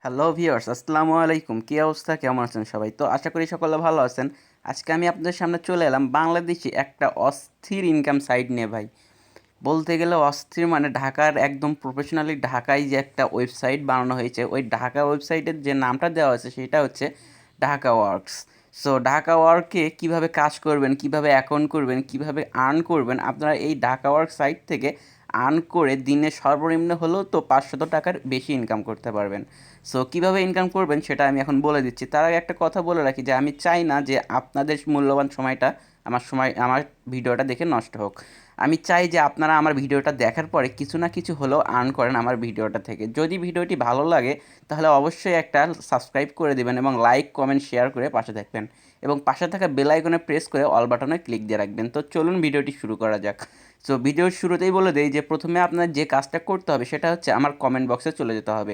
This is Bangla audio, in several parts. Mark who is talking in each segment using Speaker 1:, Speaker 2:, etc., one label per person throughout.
Speaker 1: হ্যালো ভিউয়ার্স, আসসালামু আলাইকুম। কী অবস্থা, কেমন আছেন সবাই? তো আশা করি সকলে ভালো আছেন। আজকে আমি আপনাদের সামনে চলে এলাম বাংলাদেশি একটা অস্থির ইনকাম সাইট নিয়ে ভাই। বলতে গেলে অস্থির, মানে ঢাকার একদম প্রফেশনালি ঢাকায় যে একটা ওয়েবসাইট বানানো হয়েছে, ওই ঢাকা ওয়েবসাইটের যে নামটা দেওয়া হয়েছে সেটা হচ্ছে ঢাকা ওয়ার্কস। সো ঢাকা ওয়ার্কে কীভাবে কাজ করবেন, কিভাবে অ্যাকাউন্ট করবেন, কিভাবে আর্ন করবেন, আপনারা এই ঢাকা ওয়ার্ক সাইট থেকে আর্ন করে দিনে সর্বনিম্ন হলেও তো 500 টাকার বেশি ইনকাম করতে পারবেন। সো কীভাবে ইনকাম করবেন সেটা আমি এখন বলে দিচ্ছি। তার আগে একটা কথা বলে রাখি যে আমি চাই না যে আপনাদের মূল্যবান সময়টা আমার ভিডিওটা দেখে নষ্ট হোক। আমি চাই যে আপনারা আমার ভিডিওটা দেখার পরে কিছু না কিছু হলেও আর্ন করেন আমার ভিডিওটা থেকে। যদি ভিডিওটি ভালো লাগে তাহলে অবশ্যই একটা সাবস্ক্রাইব করে দেবেন এবং লাইক, কমেন্ট, শেয়ার করে পাশে থাকবেন এবং পাশে থাকা বেল আইকনে প্রেস করে অল বাটনে ক্লিক দিয়ে রাখবেন। তো চলুন ভিডিওটি শুরু করা যাক। সো ভিডিওর শুরুতেই বলে দেই যে প্রথমে আপনার যে কাজটা করতে হবে সেটা হচ্ছে আমার কমেন্ট বক্সে চলে যেতে হবে,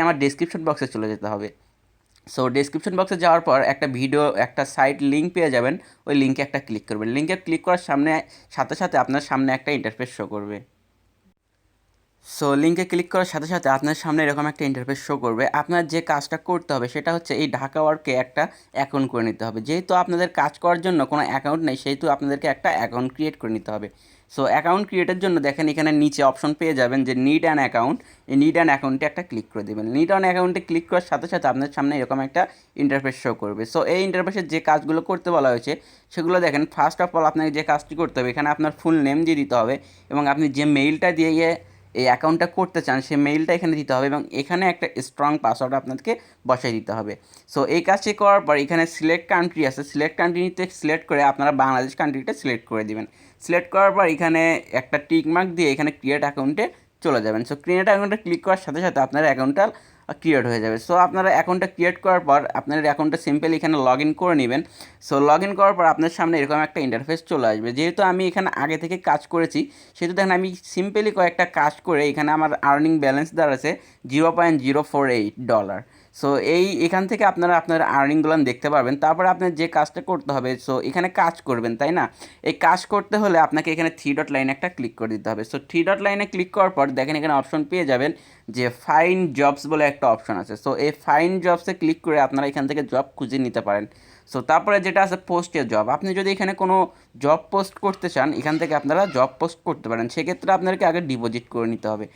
Speaker 1: আমার ডেসক্রিপশন বক্সে চলে যেতে হবে। সো ডেসক্রিপশন বক্সে যাওয়ার পর একটা সাইট লিঙ্ক পেয়ে যাবেন। ওই লিঙ্কে একটা ক্লিক করবেন। লিঙ্কে ক্লিক করার সাথে সাথে আপনার সামনে একটা ইন্টারফেস শো করবে। সো লিঙ্কে ক্লিক করার সাথে সাথে আপনার সামনে এরকম একটা ইন্টারফেস শো করবে। আপনার যে কাজটা করতে হবে সেটা হচ্ছে এই ঢাকা ওয়ার্কে একটা অ্যাকাউন্ট করে নিতে হবে। যেহেতু আপনাদের কাজ করার জন্য কোনো অ্যাকাউন্ট নেই, সেহেতু আপনাদেরকে একটা অ্যাকাউন্ট ক্রিয়েট করে নিতে হবে। সো অ্যাকাউন্ট ক্রিয়েটের জন্য দেখেন এখানে নিচে অপশন পেয়ে যাবেন যে নিড অ্যান অ্যাকাউন্ট। এই নিড অ্যান অ্যাকাউন্টে একটা ক্লিক করে দেবেন। নিড অ্যান অ্যাকাউন্টে ক্লিক করার সাথে সাথে আপনার সামনে এরকম একটা ইন্টারফেস শো করবে। সো এই ইন্টারফেসের যে কাজগুলো করতে বলা হয়েছে সেগুলো দেখেন। ফার্স্ট অফ অল আপনাকে যে কাজটি করতে হবে, এখানে আপনার ফুল নেম দিয়ে দিতে হবে এবং আপনি যে মেইলটা দিয়ে এই অ্যাকাউন্টটা করতে চান সেই মেইলটা এখানে দিতে হবে এবং এখানে একটা স্ট্রং পাসওয়ার্ড আপনাদেরকে বসাই দিতে হবে। সো এই কাজটি করার পর এখানে সিলেক্ট কান্ট্রি আছে, সিলেক্ট কান্ট্রিতে সিলেক্ট করে আপনারা বাংলাদেশ কান্ট্রিটা সিলেক্ট করে দিবেন। সিলেক্ট করার পর এখানে একটা টিক মার্ক দিয়ে এখানে ক্রিয়েট অ্যাকাউন্টে চলে যাবেন। সো ক্রিয়েট অ্যাকাউন্টে ক্লিক করার সাথে সাথে আপনার অ্যাকাউন্টটা ক্রিয়েট হয়ে যাবে। সো আপনারা অ্যাকাউন্টটা ক্রিয়েট করার পর আপনার অ্যাকাউন্টটা সিম্পলি এখানে লগ ইন করে নেবেন। সো লগ ইন করার পর আপনার সামনে এরকম একটা ইন্টারফেস চলে আসবে। যেহেতু আমি এখানে আগে থেকে কাজ করেছি সেহেতু দেখেন আমি সিম্পলি কয়েকটা কাজ করে এখানে আমার আর্নিং ব্যালেন্স দাঁড়াচ্ছে $0.048। সো এখান থেকে আপনারা আপনার আর্নিংগুলো দেখতে পারবেন। তারপরে আপনার যে কাজটা করতে হবে, সো এখানে কাজ করবেন, তাই না? এই কাজ করতে হলে আপনাকে এখানে 3 ডট লাইনে একটা ক্লিক করে দিতে হবে। সো 3 ডট লাইনে ক্লিক করার পর দেখেন এখানে অপশন পেয়ে যাবেন যে ফাইন্ড জবস বলে একটা অপশন আছে। সো এই ফাইন্ড জবসে ক্লিক করে আপনারা এখান থেকে জব খুঁজে নিতে পারেন। সো তারপরে যেটা আছে পোস্টের জব, আপনি যদি এখানে কোনো জব পোস্ট করতে চান এখান থেকে আপনারা জব পোস্ট করতে পারেন। সেক্ষেত্রে আপনাদেরকে আগে ডিপোজিট করে নিতে হবে।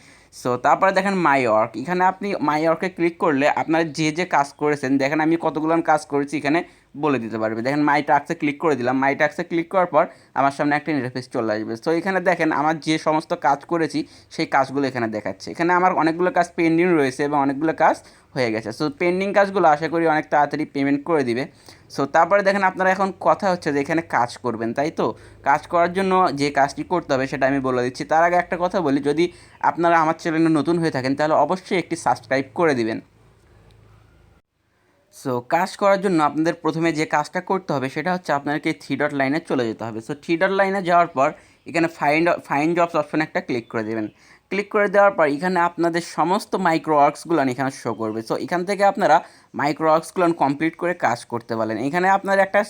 Speaker 1: সো তারপরে দেখেন মাই ওয়ার্ক, এখানে আপনি মাই ওয়ার্কে ক্লিক করলে আপনার যে কাজ করেছেন, দেখেন আমি কতগুলো কাজ করেছি এখানে বলে দিতে পারবে। দেখেন মাই টাস্কে ক্লিক করে দিলাম। মাই টাস্কে ক্লিক করার পর আমার সামনে একটা ইন্টারফেস চলে আসবে। সো এখানে দেখেন আমার যে সমস্ত কাজ করেছি সেই কাজগুলো এখানে দেখাচ্ছে। এখানে আমার অনেকগুলো কাজ পেন্ডিং রয়েছে এবং অনেকগুলো কাজ হয়ে গেছে। সো পেন্ডিং কাজগুলো আশা করি অনেক তাড়াতাড়ি পেমেন্ট করে দিবে। সো তারপরে দেখেন আপনারা এখন কথা হচ্ছে যে এখানে কাজ করবেন, তাই তো? কাজ করার জন্য যে কাজটি করতে হবে সেটা আমি বলে দিচ্ছি। তার আগে একটা কথা বলি, যদি আপনারা আমার চ্যানেলে নতুন হয়ে থাকেন তাহলে অবশ্যই একটি সাবস্ক্রাইব করে দিবেন। সো কাজ করার জন্য আপনাদের প্রথমে যে কাজটা করতে হবে সেটা হচ্ছে আপনাদেরকে 3 ডট লাইনে চলে যেতে হবে। সো 3 ডট লাইনে যাওয়ার পর এখানে ফাইন্ড জবস অপশনে একটা ক্লিক করে দেবেন। ক্লিক করে দেওয়ার পর এখানে আপনাদের সমস্ত মাইক্রো ওয়ার্কসগুলো এখানে শো করবে। সো এখান থেকে আপনারা মাইক্রো ওয়ার্কসগুলো কমপ্লিট করে কাজ করতে পারেন। এখানে আপনার একটা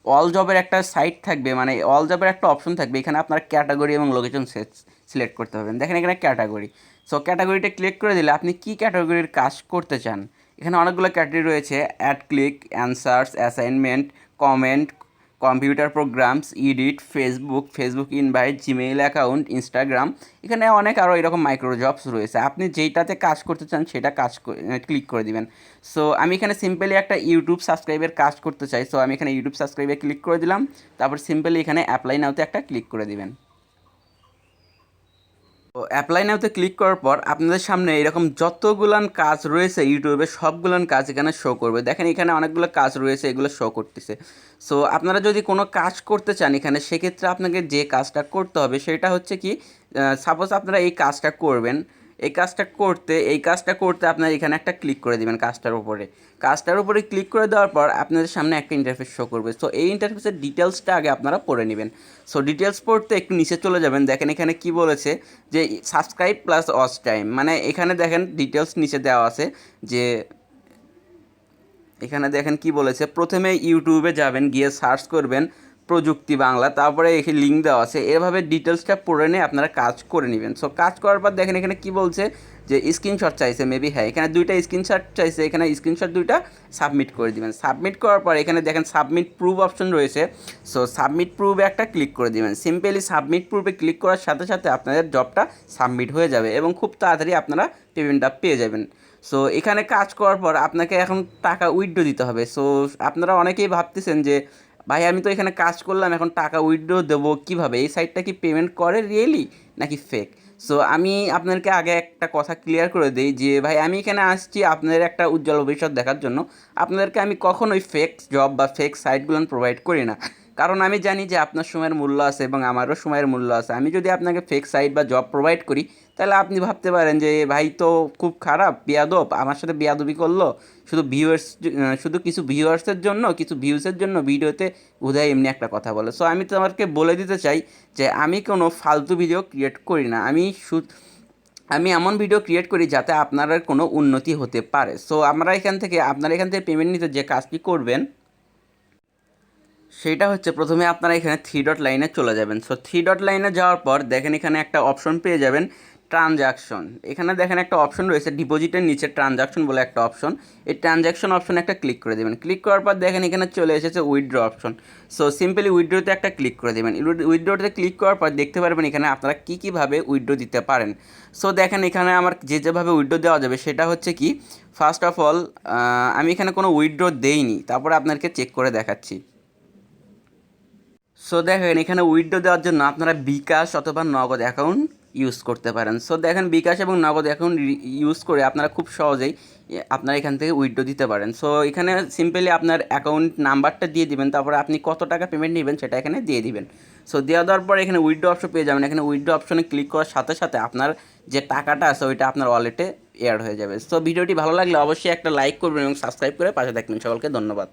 Speaker 1: অল জবের একটা সাইট থাকবে, মানে অল জবের একটা অপশন থাকবে। এখানে আপনার ক্যাটাগরি এবং লোকেশন সিলেক্ট করতে পারবেন। দেখেন এখানে ক্যাটাগরি। সো ক্যাটাগরিতে ক্লিক করে দিলে আপনি কী ক্যাটাগরির কাজ করতে চান, এখানে অনেকগুলো ক্যাটাগরি রয়েছে: add, click, answers, assignment, comment, computer programs, edit, Facebook invite, Gmail account, Instagram. এখানে অনেক আরও এরকম মাইক্রো জবস রয়েছে। আপনি যেইটাতে কাজ করতে চান সেটা ক্লিক করে দিবেন। সো আমি এখানে সিম্পলি একটা ইউটিউব সাবস্ক্রাইবের কাজ করতে চাই। সো আমি এখানে ইউটিউব সাবস্ক্রাইবে ক্লিক করে দিলাম। তারপর সিম্পলি এখানে অ্যাপ্লাই নাওতে একটা ক্লিক করে দিবেন। তো অ্যাপ্লাই নাওতে ক্লিক করার পর আপনাদের সামনে এরকম যতগুলান কাজ রয়েছে ইউটিউবে সবগুলান কাজ এখানে শো করবে। দেখেন এখানে অনেকগুলো কাজ রয়েছে, এগুলো শো করতেছে। সো আপনারা যদি কোনো কাজ করতে চান এখানে, সেক্ষেত্রে আপনাকে যে কাজটা করতে হবে সেটা হচ্ছে কি, সাপোজ আপনারা এই কাজটা করবেন। এই কাজটা করতে আপনার এখানে একটা ক্লিক করে দিবেন কাজটার উপরে ক্লিক করে দেওয়ার পর আপনাদের সামনে একটা ইন্টারফেস শো করবে। সো এই ইন্টারফেসের ডিটেলসটা আগে আপনারা পড়ে নেবেন। সো ডিটেলস পড়তে একটু নিচে চলে যাবেন। দেখেন এখানে কি বলেছে যে সাবস্ক্রাইব প্লাস ওয়াচ টাইম, মানে এখানে দেখেন ডিটেলস নিচে দেওয়া আছে যে এখানে দেখেন কি বলেছে, প্রথমে ইউটিউবে যাবেন, গিয়ে সার্চ করবেন প্রযুক্তি বাংলা, তারপরে এখানে লিঙ্ক দেওয়া আছে। এভাবে ডিটেলসটা পড়ে নিয়ে আপনারা কাজ করে নেবেন। সো কাজ করার পর দেখেন এখানে কি বলছে যে স্ক্রিনশট চাইছে মেবি, হ্যাঁ এখানে 2টা স্ক্রিনশট চাইছে, এখানে স্ক্রিনশট 2টা সাবমিট করে দিবেন। সাবমিট করার পর এখানে দেখেন সাবমিট প্রুফ অপশন রয়েছে, সো সাবমিট প্রুফে একটা ক্লিক করে দিবেন। সিম্পলি সাবমিট প্রুফে ক্লিক করার সাথে সাথে আপনাদের জবটা সাবমিট হয়ে যাবে এবং খুব তাড়াতাড়ি আপনারা পেমেন্টটা পেয়ে যাবেন। সো এখানে কাজ করার পর আপনাকে এখন টাকা উইথড্র দিতে হবে। সো আপনারা অনেকেই ভাবতেছেন যে ভাই আমি তো এখানে কাজ করলাম, এখন টাকা উইথড্র দেবো কীভাবে, এই সাইটটা কি পেমেন্ট করে রিয়েলি নাকি ফেক? সো আমি আপনাদেরকে আগে একটা কথা ক্লিয়ার করে দিই যে ভাই আমি এখানে আসছি আপনাদের একটা উজ্জ্বল ভবিষ্যৎ দেখার জন্য। আপনাদেরকে আমি কখনোই ফেক জব বা ফেক সাইটগুলো প্রোভাইড করি না, কারণ আমি জানি যে আপনার সময়ের মূল্য আছে এবং আমারও সময়ের মূল্য আছে। আমি যদি আপনাকে ফেক সাইট বা জব প্রোভাইড করি তাহলে আপনি ভাবতে পারেন যে ভাই তো খুব খারাপ, বেয়াদব, আমার সাথে বেয়াদবি করলো, শুধু শুধু কিছু ভিউয়ার্সের জন্য, কিছু ভিউসের জন্য ভিডিওতে উদয় এমনি একটা কথা বলে। সো আমি তোমাকে বলে দিতে চাই যে আমি কোনো ফালতু ভিডিও ক্রিয়েট করি না, আমি এমন ভিডিও ক্রিয়েট করি যাতে আপনার কোনো উন্নতি হতে পারে। সো আপনারা এখান থেকে পেমেন্ট নিতে যে কাজটি করবেন সেটা হচ্ছে, প্রথমে আপনারা এখানে 3 ডট লাইনে চলে যাবেন। সো 3 ডট লাইনে যাওয়ার পর দেখেন এখানে একটা অপশন পেয়ে যাবেন ট্রানজাকশন। এখানে দেখেন একটা অপশন রয়েছে ডিপোজিটের নিচে ট্রানজাকশন বলে একটা অপশন, এই ট্রানজাকশন অপশনে একটা ক্লিক করে দেবেন। ক্লিক করার পর দেখেন এখানে চলে এসেছে উইথড্র অপশন। সো সিম্পলি উইথড্রোতে একটা ক্লিক করে দেবেন। উইথড্রোতে ক্লিক করার পর দেখতে পারবেন এখানে আপনারা কীভাবে উইথড্রো দিতে পারেন। সো দেখেন এখানে আমার যেভাবে উইথড্রো দেওয়া যাবে সেটা হচ্ছে কি, ফার্স্ট অফ অল আমি এখানে কোনো উইথড্রো দেইনি, তারপরে আপনাদেরকে চেক করে দেখাচ্ছি। সো দেখেন এখানে উইথড্রো দেওয়ার জন্য আপনারা বিকাশ অথবা নগদ অ্যাকাউন্ট ইউজ করতে পারেন। সো দেখেন বিকাশ এবং নগদ অ্যাকাউন্ট ইউজ করে আপনারা খুব সহজেই আপনারা এখান থেকে উইথড্রো দিতে পারেন। সো এখানে সিম্পলি আপনার অ্যাকাউন্ট নাম্বারটা দিয়ে দিবেন, তারপরে আপনি কত টাকা পেমেন্ট নেবেন সেটা এখানে দিয়ে দিবেন। সো দেওয়ার পর এখানে উইথড্রো অপশন পেয়ে যাবেন। এখানে উইথড্রো অপশনে ক্লিক করার সাথে সাথে আপনার যে টাকাটা আছে ওইটা আপনার ওয়ালেটে অ্যাড হয়ে যাবে। সো ভিডিওটি ভালো লাগলে অবশ্যই একটা লাইক করবেন এবং সাবস্ক্রাইব করে পাশে থাকবেন। সকলকে ধন্যবাদ।